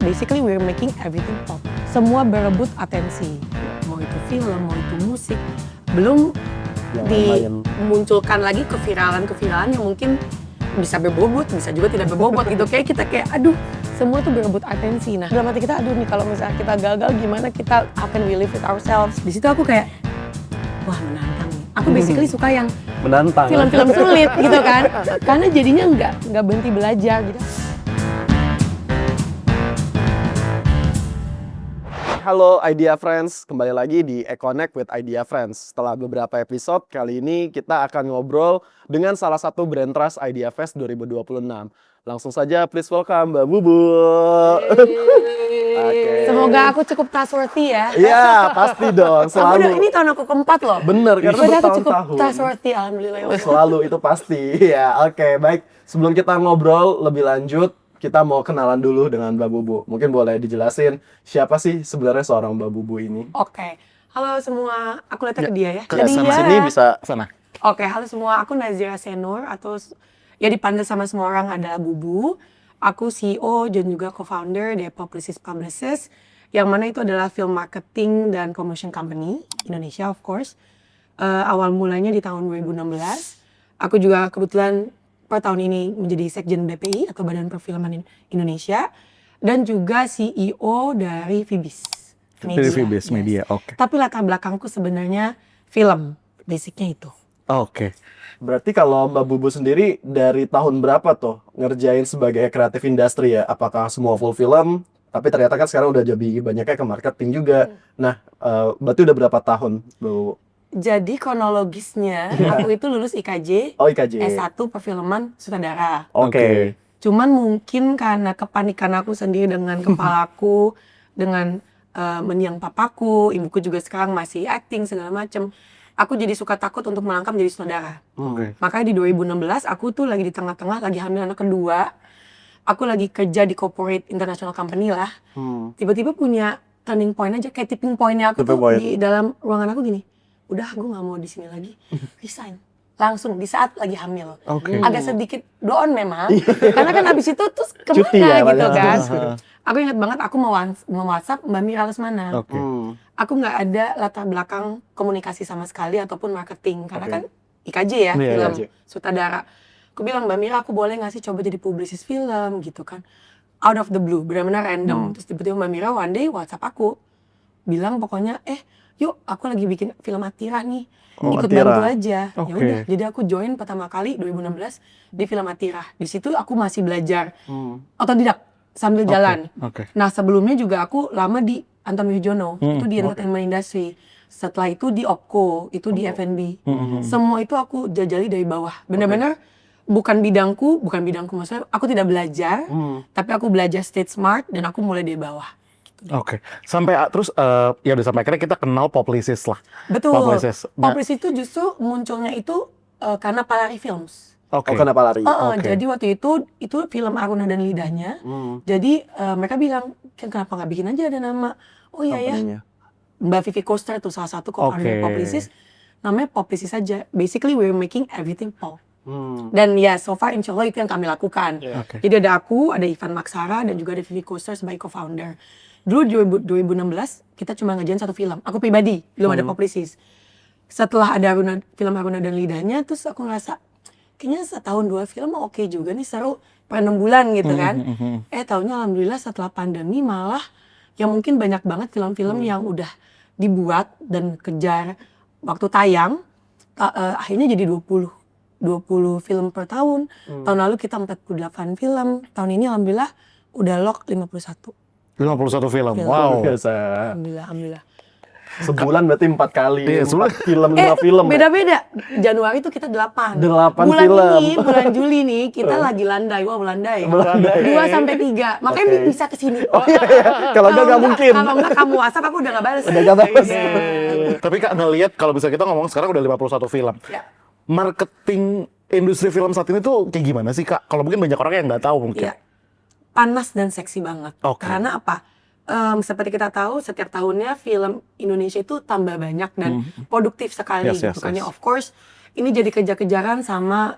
Basically we're making everything pop. Semua berebut atensi. Mau itu film, mau itu musik. Belum dimunculkan lagi keviralan-keviralan yang mungkin bisa berbobot, bisa juga tidak berbobot gitu. Kayak kita aduh, semua tuh berebut atensi. Nah, dalam hati kita aduh nih kalau misalnya kita gagal gimana kita how can we live with ourselves. Di situ aku kayak wah menantang nih. Aku basically suka yang menantang. Film-film sulit gitu kan. Karena jadinya nggak berhenti belajar gitu. Halo Idea Friends, kembali lagi di Econnect with Idea Friends. Setelah beberapa episode, kali ini kita akan ngobrol dengan salah satu brand trust Idea Fest 2026. Langsung saja please welcome Mbak Bubu. Okay. Semoga aku cukup trustworthy ya. Iya, pasti dong, selalu. Ini tahun aku keempat loh. Bener, karena aku cukup bertahun-tahun. Trustworthy, alhamdulillah. Selalu, itu pasti. Ya, oke, baik. Sebelum kita ngobrol lebih lanjut, kita mau kenalan dulu dengan Mbak Bubu. Mungkin boleh dijelasin siapa sih sebenarnya seorang Mbak Bubu ini? Oke. Halo semua, aku lihatnya ke dia ya. Ke sana sini bisa sana. Oke, halo semua. Aku Nazira Senur atau ya dipanggil sama semua orang adalah Bubu. Aku CEO dan juga co-founder dari Publicis Publicis, yang mana itu adalah film marketing dan promotion company Indonesia of course. Awal mulanya di tahun 2016. Aku juga kebetulan per tahun ini menjadi Sekjen BPI atau Badan Perfilman Indonesia dan juga CEO dari Fibis Media, oke. Tapi latar belakangku sebenarnya film, basicnya itu. Oke. Berarti kalau Mbak Bubu sendiri dari tahun berapa tuh ngerjain sebagai kreatif industri ya? Apakah semua full film? Tapi ternyata kan sekarang udah jadi banyaknya ke marketing juga. Nah, berarti udah berapa tahun, Bu? Jadi kronologisnya aku itu lulus IKJ, S1 perfilman sutradara. Oke. Cuman mungkin karena kepanikan aku sendiri dengan kepalaku, dengan mendiang papaku, ibuku juga sekarang masih acting segala macem. Aku jadi suka takut untuk melangkah menjadi sutradara. Makanya di 2016 aku tuh lagi di tengah-tengah, lagi hamil anak kedua. Aku lagi kerja di corporate international company lah. Tiba-tiba punya turning point aja, kayak tipping pointnya aku tuh di dalam ruangan aku gini. Udah, gue gak mau di sini lagi, resign. Langsung di saat lagi hamil. Agak sedikit down memang, karena kan abis itu terus kemana cuti ya, gitu kan. Aku ingat banget aku mau WhatsApp Mbak Mira Lesmana. Aku gak ada latar belakang komunikasi sama sekali ataupun marketing, karena kan IKJ ya, film sutradara. Aku bilang, Mbak Mira aku boleh gak sih coba jadi publisis film gitu kan. Out of the blue, benar-benar random. Terus tiba-tiba Mbak Mira one day WhatsApp aku. Bilang pokoknya, yuk aku lagi bikin film Atira nih, ikut bantu aja. Ya udah, jadi aku join pertama kali 2016 di film Atira. Di situ aku masih belajar otodidak sambil jalan. Nah sebelumnya juga aku lama di Anton Wijono, itu di entertainment industry. Setelah itu di Opco, itu di F&B. Semua itu aku jajali dari bawah. Benar-benar bukan bidangku maksudnya aku tidak belajar, tapi aku belajar state smart dan aku mulai dari bawah. Sampai terus ya udah sampai akhirnya kita kenal Publicis lah. Betul. Publicis itu justru munculnya itu karena Palari Films. Karena Palari. Jadi waktu itu film Aruna dan Lidahnya. Jadi mereka bilang, kenapa nggak bikin aja ada nama? Oh iya ya. Mbak Vivi Koster itu salah satu co-founder Publicis. Namanya Publicis saja. Basically we're making everything pop. Dan ya so far insya Allah itu yang kami lakukan. Jadi ada aku, ada Ivan Maksara dan juga ada Vivi Koster sebagai co-founder. Dulu 2016 kita cuma ngerjain satu film. Aku pribadi belum ada Publicis. Setelah ada film Aruna dan Lidahnya, terus aku ngerasa kayaknya setahun 2 film oke juga nih, seru per 6 bulan gitu kan. Taunya alhamdulillah setelah pandemi malah yang mungkin banyak banget film-film yang udah dibuat dan kejar waktu tayang, akhirnya jadi 20 film per tahun. Tahun lalu kita 48 film. Tahun ini alhamdulillah udah lock 51 film. Wow. Biasa. Alhamdulillah. Sebulan berarti 4 kali. Iya, 4 film, 5 film. Beda-beda. Januari itu kita 8 bulan film. Bulan Juli nih kita lagi landai. Wah, landai. 2-3. Makanya bisa kesini. Kalau enggak mungkin. Kalau enggak kamu WhatsApp aku udah enggak balas. Tapi Kak ngelihat kalau bisa kita ngomong sekarang udah 51 film. Marketing industri film saat ini tuh kayak gimana sih Kak? Kalau mungkin banyak orang yang nggak tahu mungkin. Panas dan seksi banget. Karena apa? Seperti kita tahu setiap tahunnya film Indonesia itu tambah banyak dan produktif sekali. Makanya of course ini jadi kejar-kejaran sama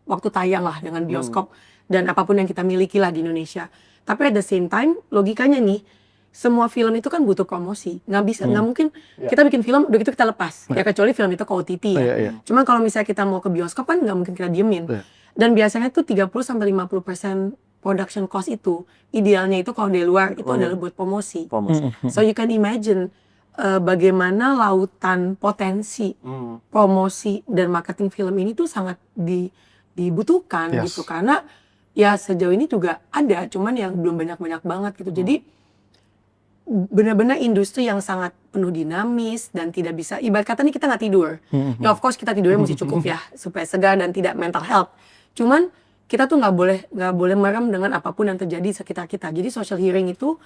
waktu tayang lah dengan bioskop dan apapun yang kita miliki lah di Indonesia. Tapi at the same time, logikanya nih, semua film itu kan butuh promosi. Nggak mungkin kita bikin film, udah gitu kita lepas. Ya kecuali film itu ke OTT ya. Cuman kalau misalnya kita mau ke bioskop kan nggak mungkin kita diemin. Dan biasanya tuh 30-50% production cost itu, idealnya itu kalau dari luar, itu adalah buat promosi. So you can imagine bagaimana lautan potensi promosi dan marketing film ini tuh sangat dibutuhkan gitu. Karena ya sejauh ini juga ada, cuman yang belum banyak-banyak banget gitu. Jadi benar-benar industri yang sangat penuh dinamis dan tidak bisa, ibarat kata nih kita nggak tidur. Ya of course kita tidurnya mesti cukup ya supaya segar dan tidak mental health. Cuman kita tuh nggak boleh merem dengan apapun yang terjadi di sekitar kita. Jadi social hearing itu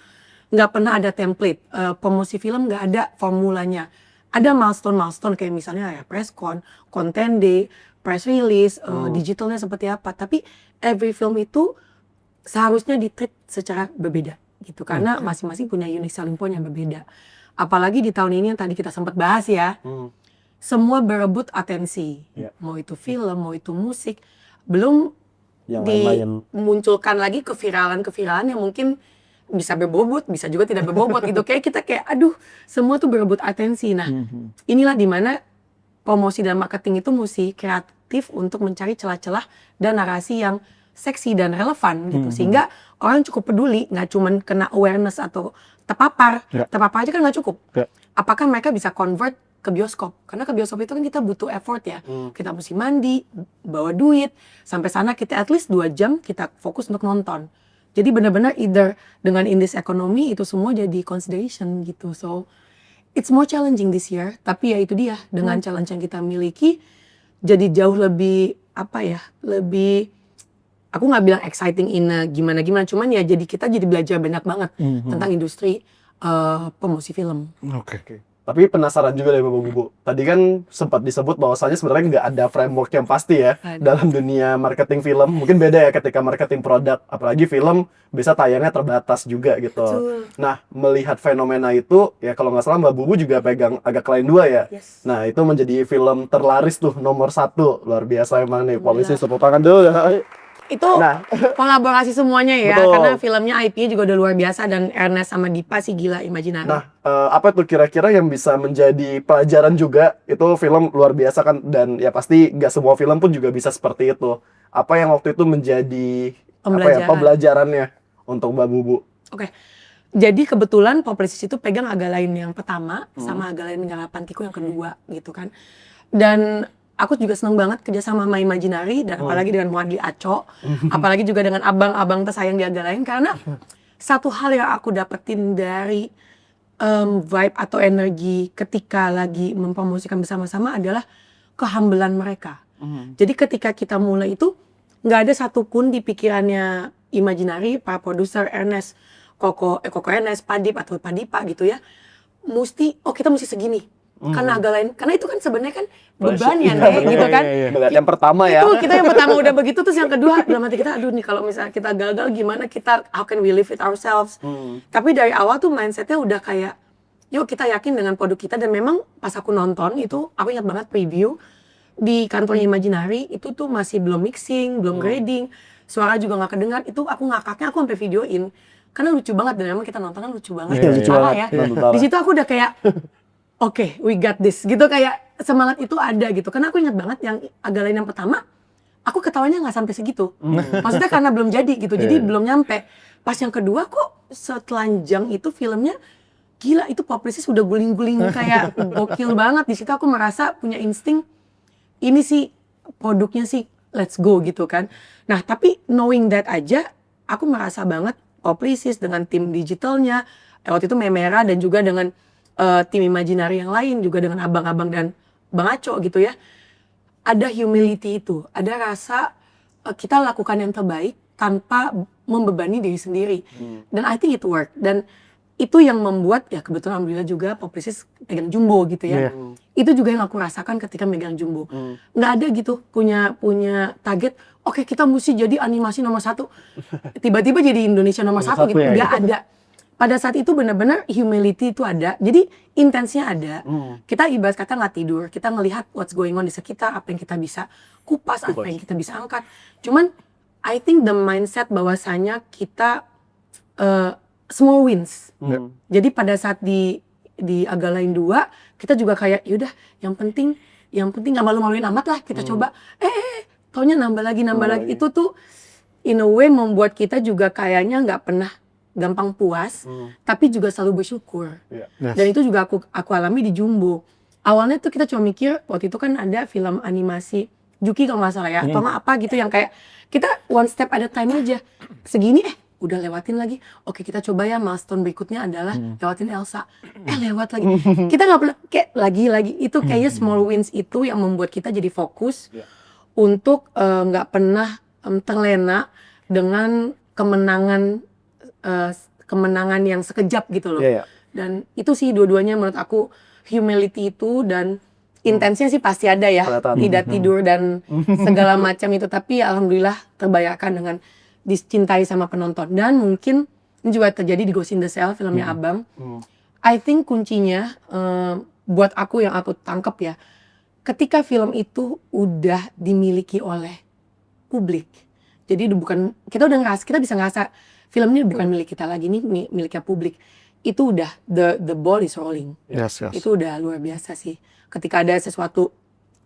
nggak pernah ada template. Promosi film nggak ada formulanya. Ada milestone kayak misalnya ya press con, content day, press release, digitalnya seperti apa. Tapi every film itu seharusnya di-treat secara berbeda gitu. Karena masing-masing punya unique selling point yang berbeda. Apalagi di tahun ini yang tadi kita sempat bahas ya. Semua berebut atensi. Mau itu film, mau itu musik. Belum yang dimunculkan lagi keviralan yang mungkin bisa berbobot, bisa juga tidak berbobot gitu. Kayak aduh, semua tuh berebut atensi. Nah, inilah dimana promosi dan marketing itu mesti kreatif untuk mencari celah-celah dan narasi yang seksi dan relevan gitu. Sehingga orang cukup peduli, nggak cuman kena awareness atau terpapar. Terpapar aja kan nggak cukup. Apakah mereka bisa convert ke bioskop? Karena ke bioskop itu kan kita butuh effort ya. Kita mesti mandi, bawa duit. Sampai sana kita at least 2 jam kita fokus untuk nonton. Jadi benar-benar either dengan in this economy itu semua jadi consideration gitu. So it's more challenging this year. Tapi ya itu dia, dengan challenge yang kita miliki jadi jauh lebih lebih, aku nggak bilang exciting in gimana-gimana, cuman ya jadi kita jadi belajar banyak banget tentang industri promosi film. Oke. Tapi penasaran juga deh Bapak Bubu. Tadi kan sempat disebut bahwasanya sebenarnya nggak ada framework yang pasti ya dalam dunia marketing film. Mungkin beda ya ketika marketing produk. Apalagi film bisa tayangnya terbatas juga gitu. Betul. Nah, melihat fenomena itu, ya kalau nggak salah Mbak Bubu juga pegang agak lain 2 ya. Nah, itu menjadi film terlaris tuh nomor 1. Luar biasa emang nih. Polisi tepuk tangan dulu. Itu kolaborasi semuanya ya. Betul. Karena filmnya IP-nya juga udah luar biasa. Dan Ernest sama Dipa sih gila, Imaginary. Nah, apa tuh kira-kira yang bisa menjadi pelajaran juga? Itu film luar biasa kan, dan ya pasti nggak semua film pun juga bisa seperti itu. Apa yang waktu itu menjadi pembelajarannya untuk Mbak Bubu? Oke. Jadi kebetulan Publicis itu pegang agak lain yang pertama, sama agak lain Menyalapan Tiku yang kedua gitu kan. Dan aku juga seneng banget kerja sama Imaginary, dan apalagi dengan Muadli Aco, apalagi juga dengan abang-abang tersayang di agak lain. Karena satu hal yang aku dapetin dari vibe atau energi ketika lagi mempromosikan bersama-sama adalah kehambelan mereka. Jadi ketika kita mulai itu nggak ada satupun di pikirannya Imaginary, para produser Ernest, Koko Ernest, Padip atau Padipa gitu ya, kita mesti segini. Karena agak lain, karena itu kan sebenarnya kan beban ya gitu kan. Yang pertama ya. Itu kita yang pertama udah begitu, terus yang kedua dalam hati kita, aduh nih kalau misalnya kita gagal gimana, how can we live with ourselves. Tapi dari awal tuh mindsetnya udah kayak, yuk kita yakin dengan produk kita. Dan memang pas aku nonton itu, aku ingat banget preview di kantornya Imaginary, itu tuh masih belum mixing, belum grading, suara juga gak kedengar. Itu aku ngakaknya, aku sampai videoin. Karena lucu banget, dan memang kita nonton kan lucu banget. Ya. Di situ aku udah kayak, Oke, we got this gitu, kayak semangat itu ada gitu. Karena aku ingat banget yang agak lain yang pertama, aku ketawanya nggak sampai segitu. Maksudnya karena belum jadi gitu, jadi belum nyampe. Pas yang kedua kok setelanjang itu filmnya, gila itu Publicis udah guling-guling kayak gokil banget. Di situ aku merasa punya insting, ini sih produknya sih let's go gitu kan. Nah tapi knowing that aja, aku merasa banget Publicis dengan tim digitalnya, waktu itu Memera dan juga dengan tim Imaginary yang lain, juga dengan abang-abang dan Bang Aco gitu ya, ada humility itu, ada rasa kita lakukan yang terbaik tanpa membebani diri sendiri. Dan I think it work. Dan itu yang membuat, ya kebetulan alhamdulillah juga Publicis pegang Jumbo gitu ya. Itu juga yang aku rasakan ketika megang Jumbo. Nggak ada gitu punya target, oke kita mesti jadi animasi nomor 1. Tiba-tiba jadi Indonesia nomor 1 gitu. Nggak ada. Pada saat itu benar-benar humility itu ada, jadi intensnya ada. Kita ibarat kata nggak tidur, kita ngelihat what's going on di sekitar, apa yang kita bisa kupas, apa yang kita bisa angkat. Cuman I think the mindset bahwasanya kita small wins. Hmm. Jadi pada saat di Agak Lain 2 kita juga kayak yaudah yang penting nggak malu-maluin amat lah kita coba. Taunya nambah lagi. Itu tuh in a way membuat kita juga kayaknya nggak pernah gampang puas, tapi juga selalu bersyukur. Iya. Yes. Dan itu juga aku alami di Jumbo. Awalnya tuh kita cuma mikir waktu itu kan ada film animasi Juki kalau nggak salah ya, atau nggak apa gitu yang kayak kita one step at a time aja. Segini udah lewatin lagi. Oke kita coba ya milestone berikutnya adalah lewatin Elsa. Lewat lagi. Kita nggak pernah kayak lagi itu kayaknya small wins itu yang membuat kita jadi fokus untuk nggak pernah terlena dengan kemenangan yang sekejap gitu loh. Iya. Dan itu sih dua-duanya menurut aku humility itu dan intensnya sih pasti ada ya. Kelihatan. Tidak tidur dan segala macam itu, tapi alhamdulillah terbayarkan dengan dicintai sama penonton. Dan mungkin ini juga terjadi di Ghost in the Shell filmnya Abang. I think kuncinya buat aku yang aku tangkep ya, ketika film itu udah dimiliki oleh publik. Jadi bukan kita bisa ngerasa film ini bukan milik kita lagi, ini miliknya publik. Itu udah the ball is rolling. Yes. Itu udah luar biasa sih. Ketika ada sesuatu,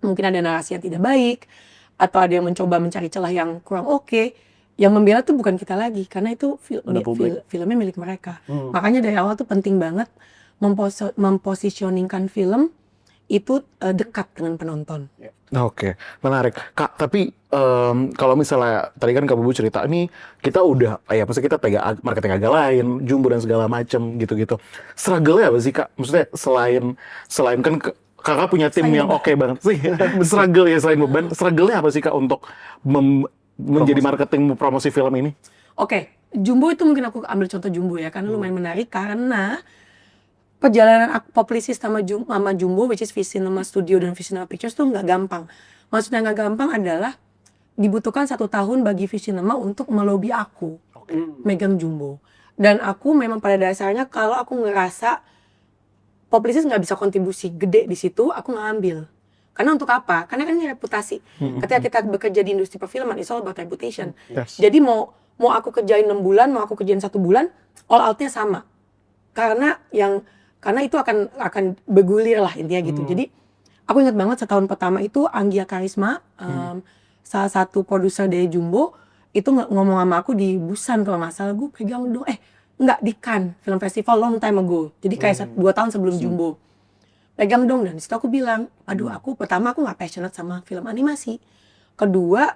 mungkin ada narasi yang tidak baik, atau ada yang mencoba mencari celah yang kurang oke, yang membela tuh bukan kita lagi, karena itu filmnya milik mereka. Makanya dari awal tuh penting banget mempositioningkan film itu dekat dengan penonton. Oke, menarik. Kak, tapi kalau misalnya tadi kan Kak Bubu cerita, ini kita udah, maksudnya kita pegang marketing Agak Lain, Jumbo dan segala macem gitu-gitu. Struggle-nya apa sih Kak? Maksudnya selain kan Kakak punya tim yang oke banget sih. Struggle ya selain beban, struggle-nya apa sih Kak untuk menjadi marketing promosi film ini? Oke, Jumbo itu mungkin aku ambil contoh Jumbo ya, karena lumayan menarik karena perjalanan aku Publicis sama Jumbo, which is Visinema Studio dan Visinema Pictures tuh nggak gampang. Maksudnya nggak gampang adalah dibutuhkan 1 tahun bagi Visinema untuk melobi aku megang Jumbo. Dan aku memang pada dasarnya kalau aku ngerasa Publicis nggak bisa kontribusi gede di situ, aku nggak ambil. Karena untuk apa? Karena kan ini reputasi. Ketika kita bekerja di industri perfilman, it's all about reputation. Yes. Jadi mau aku kerjain 6 bulan, mau aku kerjain 1 bulan, all out-nya sama. Karena itu akan bergulir lah intinya gitu. Jadi aku ingat banget setahun pertama itu Anggia Karisma, salah satu produser dari Jumbo, itu ngomong sama aku di Busan kalau nggak salah, gue pegang dong, enggak di Cannes Film Festival long time ago. Jadi kayak 2 tahun sebelum Jumbo. Pegang dong, dan disitu aku bilang, aduh pertama aku nggak passionate sama film animasi. Kedua,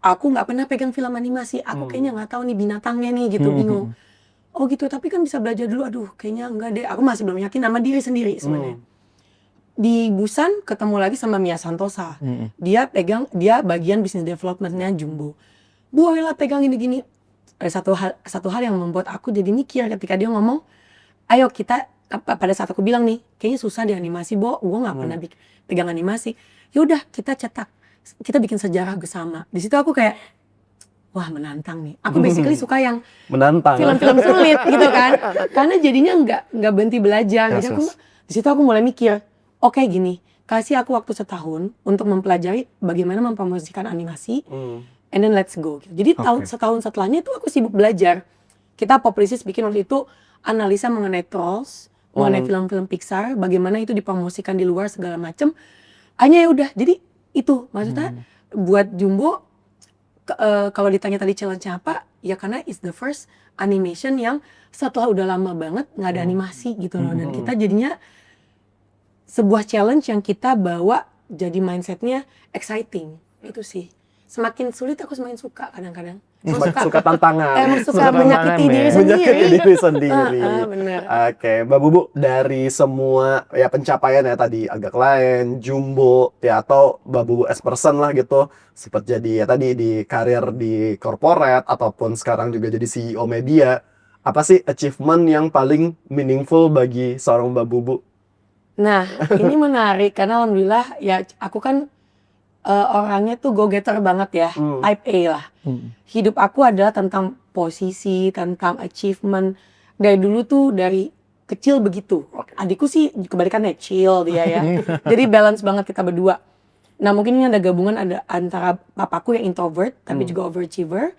aku nggak pernah pegang film animasi. Aku kayaknya nggak tahu nih binatangnya nih gitu, bingung. Oh gitu, tapi kan bisa belajar dulu. Aduh, kayaknya enggak deh. Aku masih belum yakin sama diri sendiri sebenarnya. Di Busan ketemu lagi sama Mia Santosa. Dia bagian business development-nya Jumbo. Boleh lah pegang gini-gini. Ada satu hal yang membuat aku jadi mikir ketika dia ngomong, ayo kita, pada saat aku bilang nih, kayaknya susah di animasi, gue nggak pernah pegang animasi. Yaudah kita bikin sejarah bersama. Di situ aku kayak, wah menantang nih. Aku basically suka yang menantang film-film sulit gitu kan. Karena jadinya nggak berhenti belajar. Jadi di situ aku mulai mikir, oke, gini, kasih aku waktu setahun untuk mempelajari bagaimana mempromosikan animasi, and then let's go. Jadi setahun setelahnya itu aku sibuk belajar. Kita Publicis bikin waktu itu analisa mengenai Trolls, mengenai film-film Pixar, bagaimana itu dipromosikan di luar segala macam. Hanya ya udah, jadi itu maksudnya buat Jumbo. Kalau ditanya tadi challenge-nya apa, ya karena it's the first animation yang setelah udah lama banget nggak ada animasi gitu loh. Dan kita jadinya sebuah challenge yang kita bawa jadi mindsetnya exciting. Itu sih. Semakin sulit aku semakin suka kadang-kadang. Suka tantangan. Suka menyakiti diri sendiri. Menyakiti diri sendiri. Bener. Oke, Mbak Bubu, dari semua ya pencapaian ya tadi Agak Lain, Jumbo, ya atau Mbak Bubu as person lah gitu, sempat jadi ya tadi di karir di corporate ataupun sekarang juga jadi CEO media. Apa sih achievement yang paling meaningful bagi seorang Mbak Bubu? Nah, ini menarik karena alhamdulillah ya aku kan orangnya tuh go-getter banget ya, type A lah. Hidup aku adalah tentang posisi, tentang achievement. Dari dulu tuh, dari kecil begitu. Adikku sih kebalikannya, chill dia ya. Jadi balance banget kita berdua. Nah mungkin ini ada gabungan ada antara papaku yang introvert, tapi juga overachiever.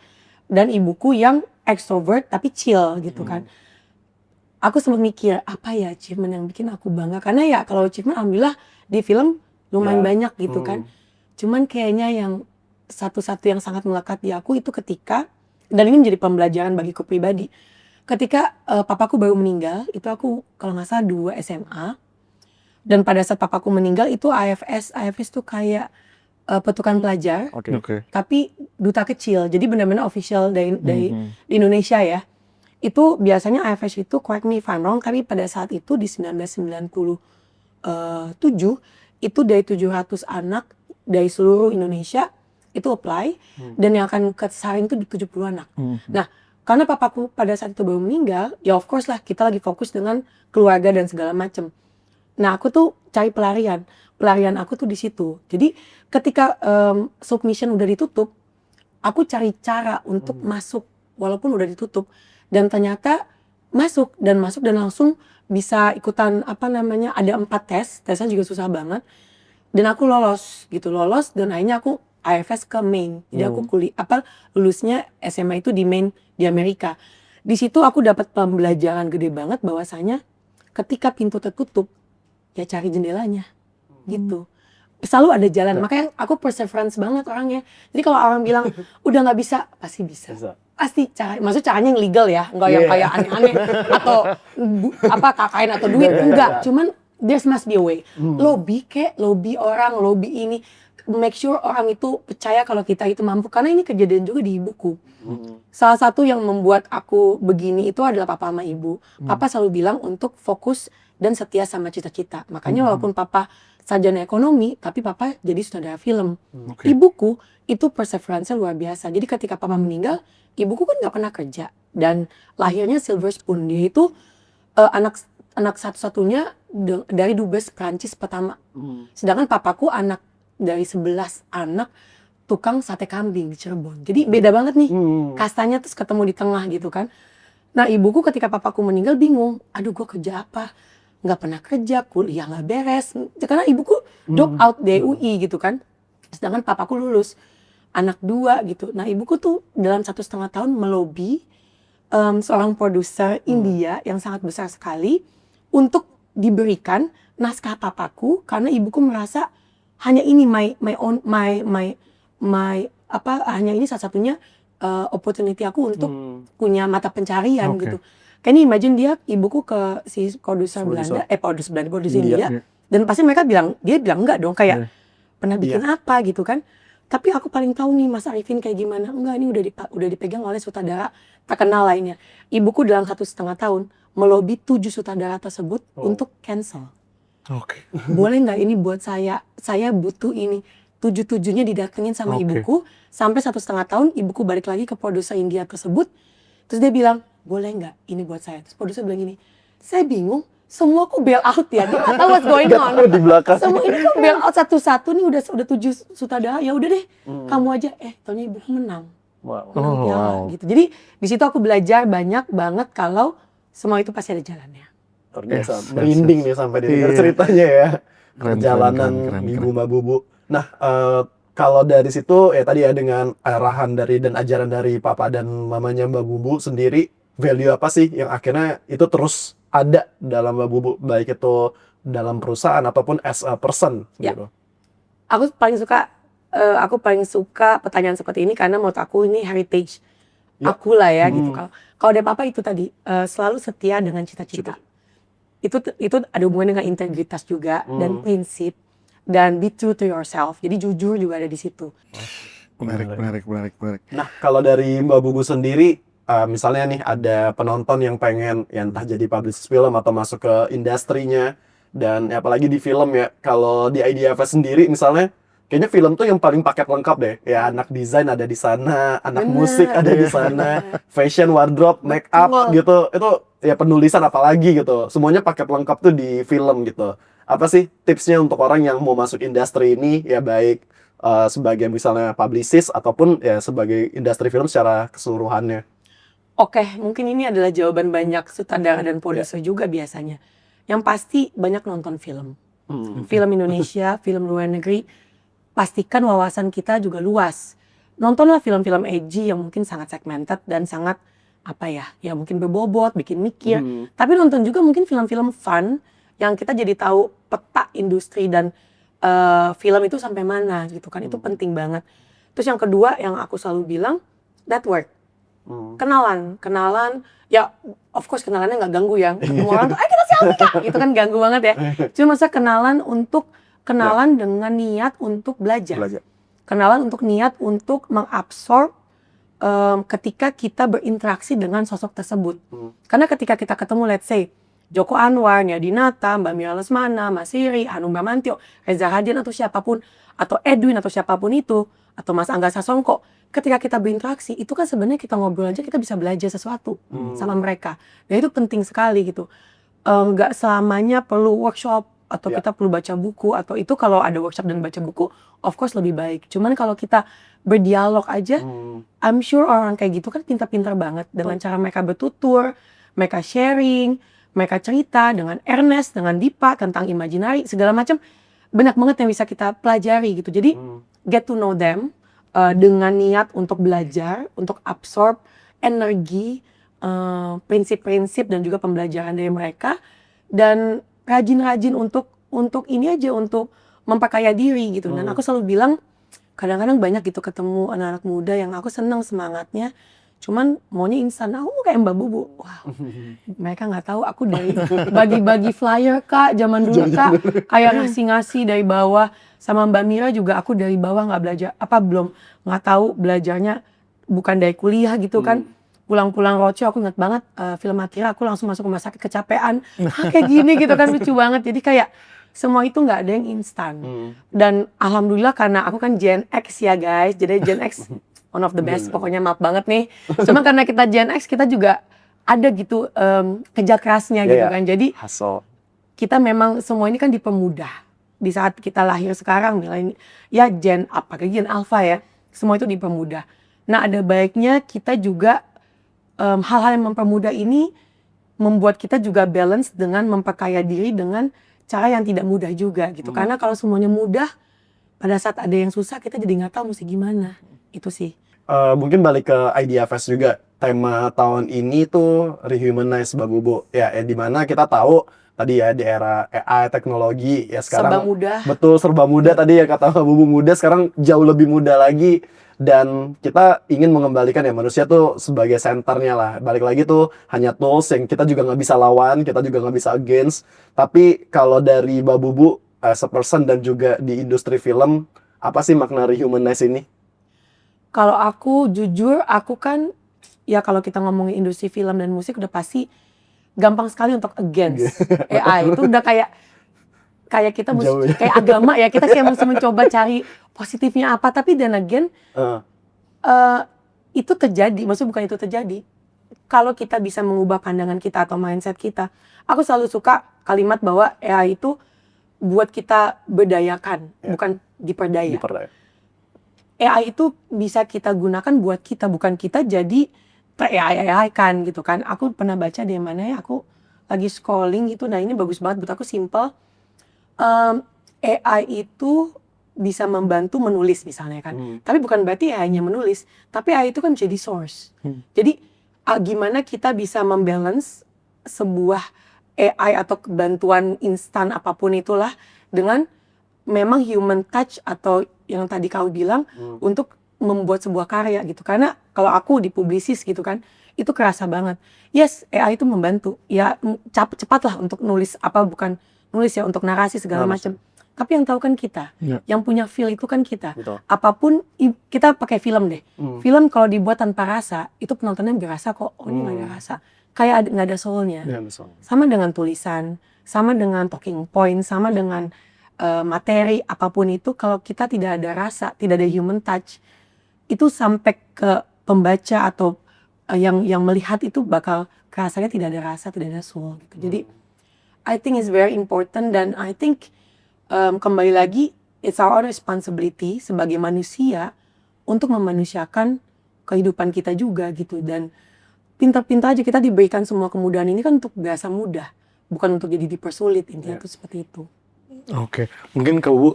Dan ibuku yang extrovert tapi chill gitu kan. Aku sempat mikir apa ya achievement yang bikin aku bangga, karena ya kalau achievement alhamdulillah di film lumayan banyak gitu kan. Cuman kayaknya yang satu-satu yang sangat melekat di aku itu ketika, dan ini menjadi pembelajaran bagiku pribadi, ketika papaku baru meninggal, itu aku kalau nggak salah 2 SMA, dan pada saat papaku meninggal itu AFS tuh kayak petukan pelajar, tapi duta kecil, jadi benar-benar official dari di Indonesia ya. Itu biasanya AFS itu, correct me if I'm wrong, tapi pada saat itu di 1997 itu dari 700 anak dari seluruh Indonesia itu apply, dan yang akan kesaring itu 70 anak. Nah, karena papaku pada saat itu baru meninggal, ya of course lah kita lagi fokus dengan keluarga dan segala macem. Nah, aku tuh cari pelarian aku tuh di situ. Jadi ketika submission udah ditutup, aku cari cara untuk masuk walaupun udah ditutup, dan ternyata masuk dan langsung bisa ikutan ada 4 tesnya juga susah banget, dan aku lolos dan akhirnya aku AFS ke Maine. Jadi aku lulusnya SMA itu di Maine di Amerika. Di situ aku dapat pembelajaran gede banget bahwasanya ketika pintu tertutup ya cari jendelanya gitu. Selalu ada jalan. Makanya aku perseverance banget orangnya. Jadi kalau orang bilang udah nggak bisa, pasti bisa. Pasti caranya yang legal ya, nggak yang kayak aneh-aneh atau KKN atau duit, enggak. Cuman there must be a way. Lobby orang, lobby ini, make sure orang itu percaya kalau kita itu mampu, karena ini kejadian juga di ibuku. Salah satu yang membuat aku begini itu adalah papa sama ibu. Papa selalu bilang untuk fokus dan setia sama cita-cita. Makanya walaupun papa sarjana ekonomi, tapi papa jadi sutradara film. Ibuku itu perseverance luar biasa. Jadi ketika papa meninggal, ibuku kan nggak pernah kerja, dan lahirnya silver spoon. Dia itu anak satu-satunya dari dubes Prancis pertama. Sedangkan papaku anak dari 11 anak tukang sate kambing di Cirebon. Jadi beda banget nih, kastanya terus ketemu di tengah gitu kan. Nah, ibuku ketika papaku meninggal bingung, aduh gue kerja apa? Nggak pernah kerja, kuliah nggak beres. Karena ibuku drop out dari UI gitu kan. Sedangkan papaku lulus, anak 2 gitu. Nah, ibuku tuh dalam 1,5 tahun melobi seorang produser India yang sangat besar sekali untuk diberikan naskah papaku, karena ibuku merasa hanya ini hanya ini satu-satunya opportunity aku untuk punya mata pencarian gitu. Kayaknya imagine ibuku ke si produser India, dan pasti dia bilang enggak dong, kayak pernah bikin apa gitu kan. Tapi aku paling tahu nih Mas Arifin kayak gimana. Enggak, ini udah dipegang oleh sutradara terkenal lainnya. Ibuku dalam 1,5 tahun melobi 7 sutradara tersebut untuk cancel. Boleh nggak ini buat saya butuh ini. 7-7-nya didatengin sama ibuku. Sampai 1,5 tahun ibuku balik lagi ke produser India tersebut. Terus dia bilang, boleh nggak ini buat saya. Terus produser bilang gini, saya bingung, semua kok bail out ya, dia nggak tahu what's going on. Di belakang. Semua ini kok bail out satu-satu nih, udah 7 sutradara, ya udah deh, kamu aja. Taunya ibuku menang. Menang piala gitu. Jadi di situ aku belajar banyak banget kalau semua itu pasti ada jalannya. Terbiasa merinding nih sampai didengar ceritanya ya. Perjalanan Ibu Mbak Bubu. Nah, kalau dari situ ya tadi ya, dengan arahan dari dan ajaran dari papa dan mamanya Mbak Bubu sendiri, value apa sih yang akhirnya itu terus ada dalam Mbak Bubu, baik itu dalam perusahaan ataupun as a person gitu. Aku paling suka pertanyaan seperti ini, karena menurut aku ini heritage aku lah ya gitu. Kalau dari papa itu tadi selalu setia dengan cita-cita. Itu ada hubungan dengan integritas juga dan prinsip, dan be true to yourself. Jadi jujur juga ada di situ. Menarik. Nah, kalau dari Mbak Bubu sendiri, misalnya nih ada penonton yang pengen ya entah jadi publicist film atau masuk ke industrinya, dan apalagi di film ya, kalau di IDFS sendiri misalnya, kayaknya film tuh yang paling paket lengkap deh. Ya, anak desain ada di sana, anak musik ada di sana, fashion, wardrobe, make up gitu. Itu ya penulisan apalagi gitu. Semuanya paket lengkap tuh di film gitu. Apa sih tipsnya untuk orang yang mau masuk industri ini, ya baik sebagai misalnya publicist ataupun ya sebagai industri film secara keseluruhannya? Oke, mungkin ini adalah jawaban banyak sutradara dan produser juga biasanya. Yang pasti banyak nonton film. Film Indonesia, film luar negeri. Pastikan wawasan kita juga luas. Nontonlah film-film edgy yang mungkin sangat segmented dan sangat apa ya mungkin berbobot, bikin mikir, tapi nonton juga mungkin film-film fun yang kita jadi tahu peta industri dan film itu sampai mana gitu kan, itu penting banget. Terus yang kedua yang aku selalu bilang, network. Kenalan, ya of course kenalannya nggak ganggu ya. Ketemu orang tuh, kita selfie Kak, itu kan ganggu banget ya. Cuma masa kenalan dengan niat untuk belajar. Kenalan untuk niat untuk mengabsorb ketika kita berinteraksi dengan sosok tersebut. Karena ketika kita ketemu, let's say, Joko Anwar, Nia Dinata, Mbak Mira Lesmana, Mas Siri, Hanung Bramantyo, Reza Radian atau siapapun, atau Edwin atau siapapun itu, atau Mas Angga Sasongko, ketika kita berinteraksi, itu kan sebenarnya kita ngobrol aja kita bisa belajar sesuatu sama mereka. Dan itu penting sekali gitu. Nggak selamanya perlu workshop atau kita perlu baca buku, atau itu kalau ada workshop dan baca buku, of course lebih baik. Cuman kalau kita berdialog aja, I'm sure orang kayak gitu kan pintar-pintar banget dengan cara mereka bertutur, mereka sharing, mereka cerita dengan Ernest, dengan Dipa tentang imaginary, segala macam banyak banget yang bisa kita pelajari gitu. Jadi get to know them dengan niat untuk belajar, untuk absorb energi, prinsip-prinsip dan juga pembelajaran dari mereka, dan rajin-rajin untuk ini aja, untuk memperkaya diri gitu. Dan aku selalu bilang, kadang-kadang banyak gitu ketemu anak-anak muda yang aku senang semangatnya, cuman maunya instan. Aku mau kayak Mbak Bubu. Wow. Mereka nggak tahu aku dari bagi-bagi flyer Kak, zaman dulu Kak, kayak ngasih-ngasih dari bawah. Sama Mbak Mira juga aku dari bawah nggak belajar, nggak tahu belajarnya bukan dari kuliah gitu kan. Pulang-pulang roadshow aku ingat banget film Akira, aku langsung masuk rumah sakit kecapean. Kayak gini gitu kan, lucu banget. Jadi kayak semua itu nggak ada yang instan. Dan alhamdulillah karena aku kan Gen X ya guys, jadi Gen X one of the best, pokoknya maaf banget nih. Cuma karena kita Gen X, kita juga ada gitu kerja kerasnya gitu kan. Jadi kita memang semua ini kan dipermudah. Di saat kita lahir sekarang, ya Gen Gen Alpha ya, semua itu dipermudah. Nah ada baiknya kita juga hal-hal yang mempermudah ini membuat kita juga balance dengan memperkaya diri dengan cara yang tidak mudah juga gitu. Karena kalau semuanya mudah, pada saat ada yang susah kita jadi nggak tahu mesti gimana. Itu sih. Mungkin balik ke Idea Fest juga, tema tahun ini tuh rehumanize Mbak Bubu ya, dimana kita tahu tadi ya di era AI teknologi ya sekarang Serba mudah. Betul, serba mudah tadi ya kata Mbak Bubu, mudah sekarang jauh lebih mudah lagi, dan kita ingin mengembalikan ya manusia tuh sebagai senternya lah. Balik lagi tuh hanya tools yang kita juga nggak bisa lawan, kita juga nggak bisa against. Tapi kalau dari Mbak Bubu as a person dan juga di industri film, apa sih makna rehumanize ini? Kalau aku jujur, aku kan ya kalau kita ngomongin industri film dan musik udah pasti gampang sekali untuk against AI. Itu udah kayak kita mesti kayak agama ya, kita kayak mesti mencoba cari positifnya apa. Tapi dan again itu terjadi, maksudnya bukan itu terjadi. Kalau kita bisa mengubah pandangan kita atau mindset kita, aku selalu suka kalimat bahwa AI itu buat kita berdayakan, bukan diperdaya. AI itu bisa kita gunakan buat kita, bukan kita jadi ter-AI kan gitu kan. Aku pernah baca di mana ya, aku lagi scrolling gitu, nah ini bagus banget buat aku, simple. AI itu bisa membantu menulis misalnya kan. Tapi bukan berarti AI-nya menulis, tapi AI itu kan jadi source. Jadi gimana kita bisa membalance sebuah AI atau bantuan instan apapun itulah dengan memang human touch atau yang tadi kau bilang untuk membuat sebuah karya gitu. Karena kalau aku di publisis gitu kan, itu kerasa banget. Yes, AI itu membantu. Ya cepatlah untuk nulis bukan nulis ya, untuk narasi segala macam. Tapi yang tahu kan kita. Yang punya feel itu kan kita. Betul. Apapun kita pakai film deh. Film kalau dibuat tanpa rasa, itu penontonnya berasa kok, oh ini nggak ada rasa. Kayak nggak ada soul-nya. Sama dengan tulisan, sama dengan talking point, sama dengan materi apapun itu, kalau kita tidak ada rasa, tidak ada human touch, itu sampai ke pembaca atau yang melihat itu bakal rasanya tidak ada rasa, tidak ada soul gitu. Jadi I think it's very important, dan I think kembali lagi it's our responsibility sebagai manusia untuk memanusiakan kehidupan kita juga gitu. Dan pintar-pintar aja kita diberikan semua kemudahan ini kan untuk berasa mudah, bukan untuk jadi dipersulit. Intinya tuh seperti itu. Oke, mungkin Kak Bubu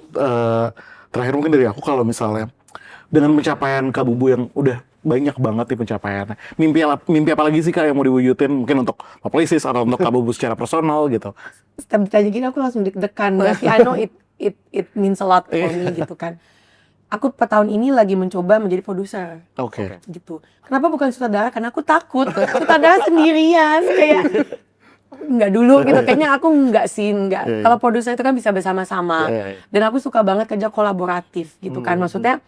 terakhir mungkin dari aku, kalau misalnya dengan pencapaian Kak Bubu yang udah banyak banget nih pencapaiannya. Mimpi apa lagi sih Kak yang mau diwujudin? Mungkin untuk Publicis atau untuk Kak Bubu secara personal gitu. Setiap ditanya gini aku langsung deg-degan. Berarti I know it means a lot for me gitu kan. Aku per tahun ini lagi mencoba menjadi produser. Oke. Gitu. Kenapa bukan sutradara? Karena aku takut. Sutradara sendirian kayak nggak dulu gitu. Kayaknya aku nggak sih, nggak. Kalau produser itu kan bisa bersama-sama. Dan aku suka banget kerja kolaboratif gitu kan. Maksudnya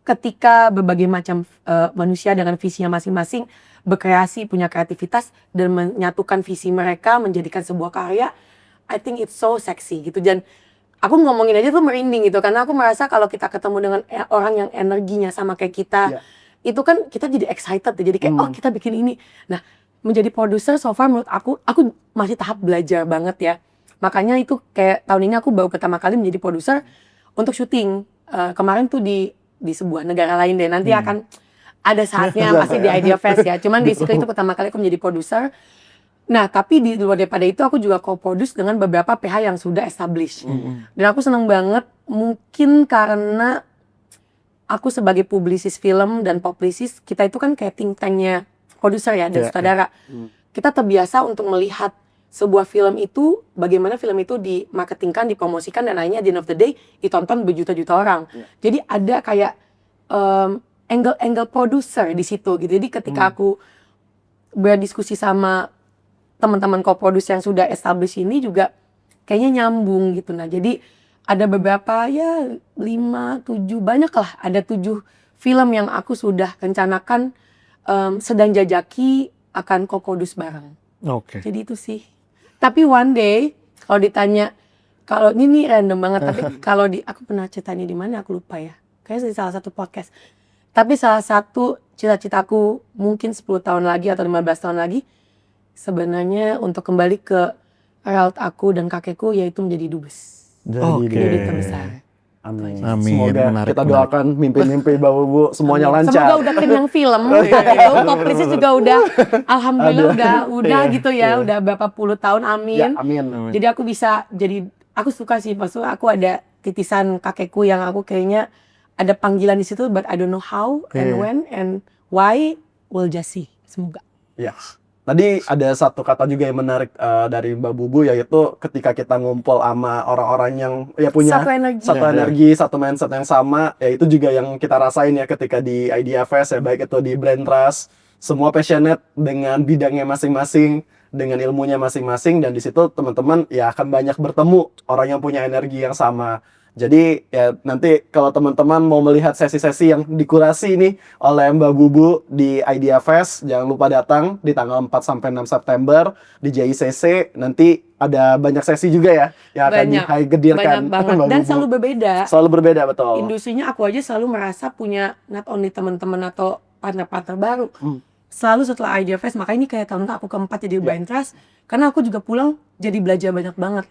ketika berbagai macam manusia dengan visinya masing-masing berkreasi, punya kreativitas dan menyatukan visi mereka menjadikan sebuah karya, I think it's so sexy gitu. Dan aku ngomongin aja tuh merinding gitu karena aku merasa kalau kita ketemu dengan orang yang energinya sama kayak kita, itu kan kita jadi excited, jadi kayak oh kita bikin ini. Nah, menjadi produser so far menurut aku masih tahap belajar banget ya. Makanya itu kayak tahun ini aku baru pertama kali menjadi produser untuk syuting. Kemarin tuh di sebuah negara lain deh. Nanti akan ada saatnya pasti di Idea Fest ya. Cuman basically itu pertama kali aku menjadi produser. Nah, tapi di luar daripada itu aku juga co-produce dengan beberapa PH yang sudah established. Dan aku seneng banget mungkin karena aku sebagai publisis film dan publisis, kita itu kan kayak think tank-nya produser ya dan sutradara. Kita terbiasa untuk melihat sebuah film itu, bagaimana film itu dimarketingkan, dipromosikan, dan akhirnya at the end of the day ditonton berjuta-juta orang. Jadi ada kayak angle produser di situ gitu. Jadi ketika aku berdiskusi sama teman-teman co-producer yang sudah established ini juga kayaknya nyambung gitu. Nah, jadi ada beberapa ya 5, 7 banyak lah. Ada 7 film yang aku sudah rencanakan sedang jajaki akan co-produce bareng. Oke. Jadi itu sih. Tapi one day kalau ditanya, kalau ini random banget, tapi kalau aku pernah cerita ini di mana aku lupa ya. Kayaknya di salah satu podcast. Tapi salah satu cita-citaku mungkin 10 tahun lagi atau 15 tahun lagi sebenarnya untuk kembali ke route aku dan kakekku, yaitu menjadi dubes. Jadi terbesar. Amin. Semoga Menarik, kita doakan mimpi-mimpi Mbak Bubu semuanya lancar. Semoga udah kenyang film. Gitu. Publicis juga udah, alhamdulillah udah gitu ya, udah berapa puluh tahun. Amin. Ya, amin. Jadi aku bisa aku suka sih, maksudnya aku ada titisan kakekku yang aku kayaknya ada panggilan di situ, but I don't know how and when and why, we'll just see. Semoga. Ya. Tadi ada satu kata juga yang menarik dari Mbak Bubu, yaitu ketika kita ngumpul sama orang-orang yang ya punya satu energi, satu mindset yang sama, ya itu juga yang kita rasain ya ketika di Idea Fest ya, baik itu di Brand Trust, semua passionate dengan bidangnya masing-masing, dengan ilmunya masing-masing, dan di situ teman-teman ya akan banyak bertemu orang yang punya energi yang sama. Jadi ya nanti kalau teman-teman mau melihat sesi-sesi yang dikurasi nih oleh Mbak Bubu di Idea Fest, jangan lupa datang di tanggal 4 sampai 6 September di JICC. Nanti ada banyak sesi juga ya yang akan dihadirkan. Banyak banget dan selalu berbeda. Selalu berbeda, betul. Industrinya aku aja selalu merasa punya not only teman-teman atau partner-partner baru. Selalu setelah Idea Fest, makanya ini kayak tahun aku keempat jadi Brand Trust, karena aku juga pulang jadi belajar banyak banget.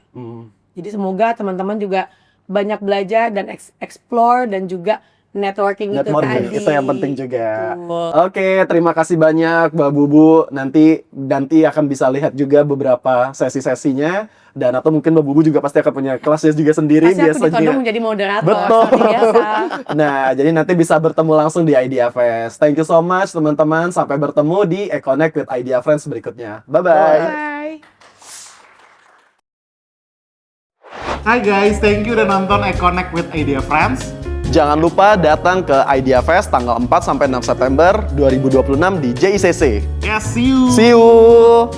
Jadi semoga teman-teman juga banyak belajar dan explore dan juga networking itu tadi. Itu yang penting juga. Oke, terima kasih banyak Mbak Bubu. Nanti akan bisa lihat juga beberapa sesi-sesinya, dan atau mungkin Mbak Bubu juga pasti akan punya kelasnya juga sendiri. Pasti aku ditodong menjadi moderator. Betul. Seperti biasa. Nah, jadi nanti bisa bertemu langsung di Idea Fest. Thank you so much teman-teman. Sampai bertemu di Connect with Idea Friends berikutnya. Bye-bye. Bye. Hai guys, thank you udah nonton Connect with Idea Friends. Jangan lupa datang ke Idea Fest tanggal 4 sampai 6 September 2026 di JICC. Yes, see you. See you.